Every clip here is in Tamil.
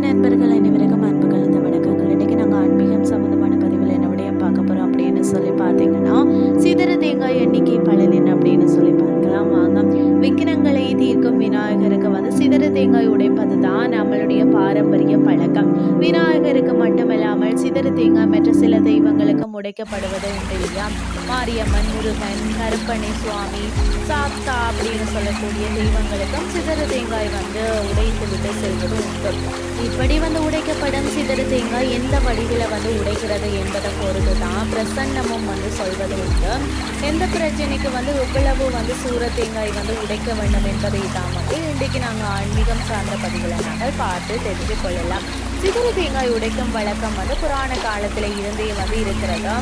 நண்பர்கள் அனைவருக்கும் அன்பு கலந்த வணக்கங்கள். இன்றைக்கி நாங்கள் ஆன்மீகம் சம்மந்தமான பதிவில் என்ன விடயம் பார்க்க போகிறோம் அப்படின்னு சொல்லி பார்த்தீங்கன்னா, சிதற தேங்காய் எண்ணிக்கை பலன் என்ன அப்படின்னு சொல்லி பார்க்கலாம் வாங்க. விக்கிரங்களை தீர்க்கும் விநாயகருக்கு வந்து சிதற தேங்காய் உடைப்பது தான் நம்மளுடைய பாரம்பரிய பழக்கம். விநாயகருக்கு மட்டுமல்லாமல் சிதற தேங்காய் மற்ற சில தெய்வங்களுக்கும் உடைக்கப்படுவது உண்டு இல்லையா? மாரியம்மன், முருகன், கருப்பணி சுவாமி, சாத்தா அப்படின்னு சொல்லக்கூடிய தெய்வங்களுக்கும் சிதறு தேங்காய் வந்து உடைத்து விட்டு செல்வது உண்டு. இப்படி வந்து உடைக்கப்படும் சிதறு தேங்காய் எந்த வடிவில் வந்து உடைக்கிறது என்பதை பொறுத்து தான் பிரசன்னமும் வந்து சொல்வது உண்டு. எந்த பிரச்சனைக்கு வந்து எவ்வளவு வந்து சூற தேங்காய் வந்து உடைக்க வேண்டும் என்பதை தான் வந்து இன்றைக்கு நாங்கள் ஆன்மீகம் சார்ந்த பதிவுகளை நாங்கள் பார்த்து தெரிந்து கொள்ளலாம். சிதறு தேங்காய் உடைக்கும் வழக்கம் வந்து புராண காலத்தில் இருந்தே வந்து இருக்கிறது.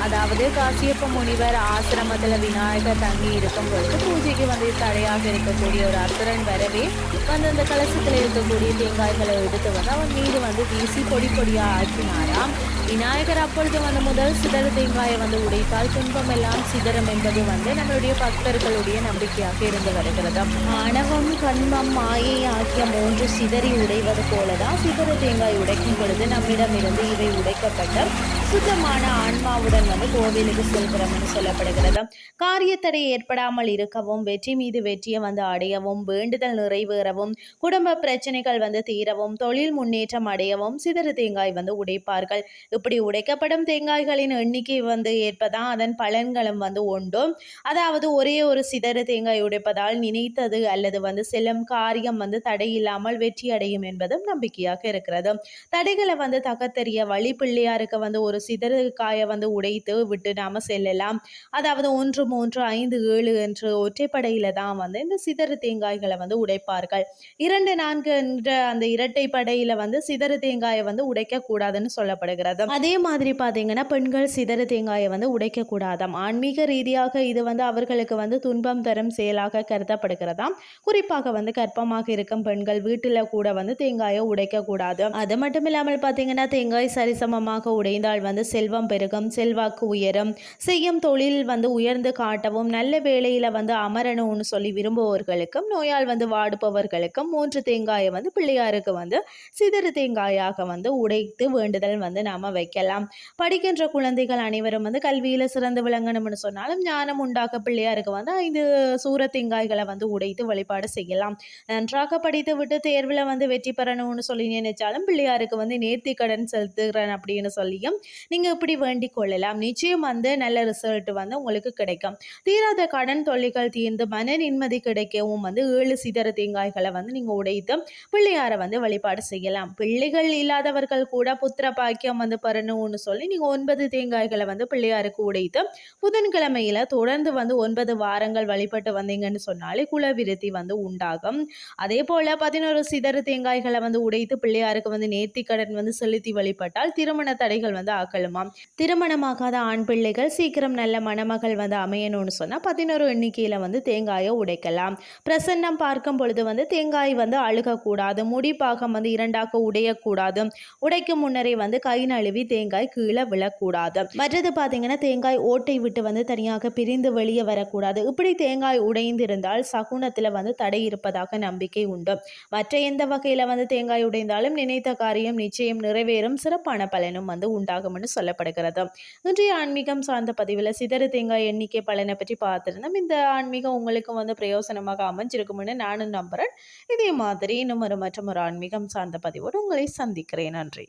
அதாவது காசியப்ப முனிவர் ஆசிரமத்தில் விநாயகர் தங்கி இருக்கும் பொழுது பூஜைக்கு வந்து தடையாக இருக்கக்கூடிய ஒரு அசுரன் வரவே வந்து அந்த கலசத்தில் இருக்கக்கூடிய தேங்காய்களை எடுத்து வந்து அவன் மீது வந்து வீசி பொடி பொடியாக ஆக்கினாராம். விநாயகர் அப்பொழுது வந்து முதல் சிதறு தேங்காயை வந்து உடைத்தால் துன்பம் எல்லாம் சிதறம் என்பது வந்து நம்மளுடைய பக்தர்களுடைய நம்பிக்கையாக இருந்து வருகிறது. ஆணவம், கண்மம், மாயை ஆகிய மூன்று சிதறி உடைவது போலதான் சிதறு தேங்காய் உடைக்கும் பொழுது நம்மிடமிருந்து இவை உடைக்கப்பட்ட சுத்தமான ஆன்மாவுடன் வந்து கோவிலுக்கு செல்கிறோம் என்று சொல்லப்படுகிறது. காரியத்தடை ஏற்படாமல் இருக்கவும், வெற்றி மீது வெற்றியை வந்து அடையவும், வேண்டுதல் நிறைவேறவும், குடும்ப பிரச்சனைகள் வந்து தீரவும், தொழில் முன்னேற்றம் அடையவும் சிதறு தேங்காய் வந்து உடைப்பார்கள். இப்படி உடைக்கப்படும் தேங்காய்களின் எண்ணிக்கை வந்து ஏற்பதான் அதன் பலன்களும் வந்து உண்டு. அதாவது ஒரே ஒரு சிதறு தேங்காய் உடைப்பதால் நினைத்தது அல்லது வந்து செல்லும் காரியம் வந்து தடையில்லாமல் வெற்றி அடையும் என்பதும் நம்பிக்கையாக இருக்கிறது. தடைகளை வந்து தகத்தெறிய வழி பிள்ளையாருக்கு வந்து ஒரு சிதறு காயை வந்து உடைத்து விட்டு நாம செல்லலாம். அதாவது 1, 3, 5, 7 என்று ஒற்றைப்படையில தான் வந்து இந்த சிதறு தேங்காய்களை வந்து உடைப்பார்கள். 2, 4 என்ற அந்த இரட்டை படையில வந்து சிதறு தேங்காயை வந்து உடைக்க கூடாதுன்னு சொல்லப்படுகிறது. அதே மாதிரி பாத்தீங்கன்னா பெண்கள் சிதறு தேங்காயை வந்து உடைக்க கூடாதாம். ஆன்மீக ரீதியாக இது வந்து அவர்களுக்கு வந்து துன்பம் தரும் செயலாக கருதப்படுகிறதாம். குறிப்பாக வந்து கர்ப்பமாக இருக்கும் பெண்கள் வீட்டுல கூட வந்து தேங்காயை உடைக்க கூடாது. அது மட்டும் இல்லாமல் பாத்தீங்கன்னா தேங்காய் சரிசமமாக உடைந்தால் வந்து செல்வம் பெருகும், செல்வாக்கு உயரும், செய்யும் தொழில் வந்து உயர்ந்து காட்டவும், நல்ல வேளையில வந்து அமரணும்னு சொல்லி விரும்புபவர்களுக்கும், நோயால் வந்து வாடுபவர்களுக்கும் 3 தேங்காயை வந்து பிள்ளையாருக்கு வந்து சிதறு தேங்காயாக வந்து உடைத்து வேண்டுதல் வந்து நாம வைக்கலாம். படிக்கின்ற குழந்தைகள் அனைவரும் வந்து கல்வியில சிறந்து விளங்கணும்னு சொன்னாலும் ஞானம் உண்டாக பிள்ளையாருக்கு வந்து 5 சூர தேங்காய்களை வந்து உடைத்து வழிபாடு செய்யலாம். நன்றாக படித்து விட்டு தேர்வில் வந்து வெற்றி பெறணும்னு சொல்லி நினைச்சாலும் பிள்ளையாருக்கு வந்து நேர்த்தி கடன் செலுத்துகிறேன் அப்படின்னு சொல்லியும் நீங்கள் இப்படி வேண்டிக் கொள்ளலாம். நிச்சயம் வந்து நல்ல ரிசல்ட் வந்து உங்களுக்கு கிடைக்கும். தீராத கடன் தொல்லைகள் தீர்ந்து மன நிம்மதி கிடைக்கவும் வந்து 7 சிதற தேங்காய்களை வந்து நீங்கள் உடைத்து பிள்ளையாரை வந்து வழிபாடு செய்யலாம். பிள்ளைகள் இல்லாதவர்கள் கூட புத்திர பாக்கியம் வந்து பெறணும்னு சொல்லி நீங்கள் 9 தேங்காய்களை வந்து பிள்ளையாருக்கு உடைத்து புதன்கிழமையில தொடர்ந்து வந்து 9 வாரங்கள் வழிபட்டு வந்தீங்கன்னு சொன்னாலே குலவிருத்தி வந்து உண்டாகும். அதே போல 11 சிதறு தேங்காய்களை வந்து உடைத்து பிள்ளையாருக்கு வந்து நேர்த்தி கடன் வந்து செலுத்தி வழிபட்டால் திருமண தடைகள் வந்து ஆக்கலுமாம். திருமணமாகாத ஆண் பிள்ளைகள் சீக்கிரம் நல்ல மணமகள் வந்து அமையணும்னு சொன்னா 11 எண்ணிக்கையில வந்து தேங்காயை உடைக்கலாம். பிரசன்னம் பார்க்கும் பொழுது வந்து தேங்காய் வந்து அழுகக்கூடாது, முடி பாகம் வந்து 2ஆக உடையக்கூடாது, உடைக்கும் முன்னரே வந்து கை நழுவி தேங்காய் கீழே விழக்கூடாது. மற்றது பார்த்தீங்கன்னா தேங்காய் ஓட்டை விட்டு வந்து தனியாக பிரிந்து வெளியே வரக்கூடாது. இப்படி தேங்காய் உடைந்திருந்தால் சகுனத்தில் வந்து தடை இருப்பதாக நம்பிக்கை உண்டு. மற்ற எந்த வகையில் வந்து தேங்காய் உடைந்தாலும் நினைத்த காரியம் நிச்சயம் நிறைவேறும், சிறப்பான பலனும் வந்து உண்டாகும்னு சொல்லப்படுகிறது. இன்றைய ஆன்மீகம் சார்ந்த பதிவில் சிதறு தேங்காய் எண்ணிக்கை பலனை பற்றி பார்த்திருந்தோம். இந்த ஆன்மீகம் உங்களுக்கு வந்து பிரயோசனமாக அமைஞ்சிருக்கும்னு நானும் நம்புறேன். இதே மாதிரி இன்னும் மற்றும் ஒரு ஆன்மீகம் சார்ந்த பதிவோடு உங்களை சந்திக்கிறேன். நன்றி.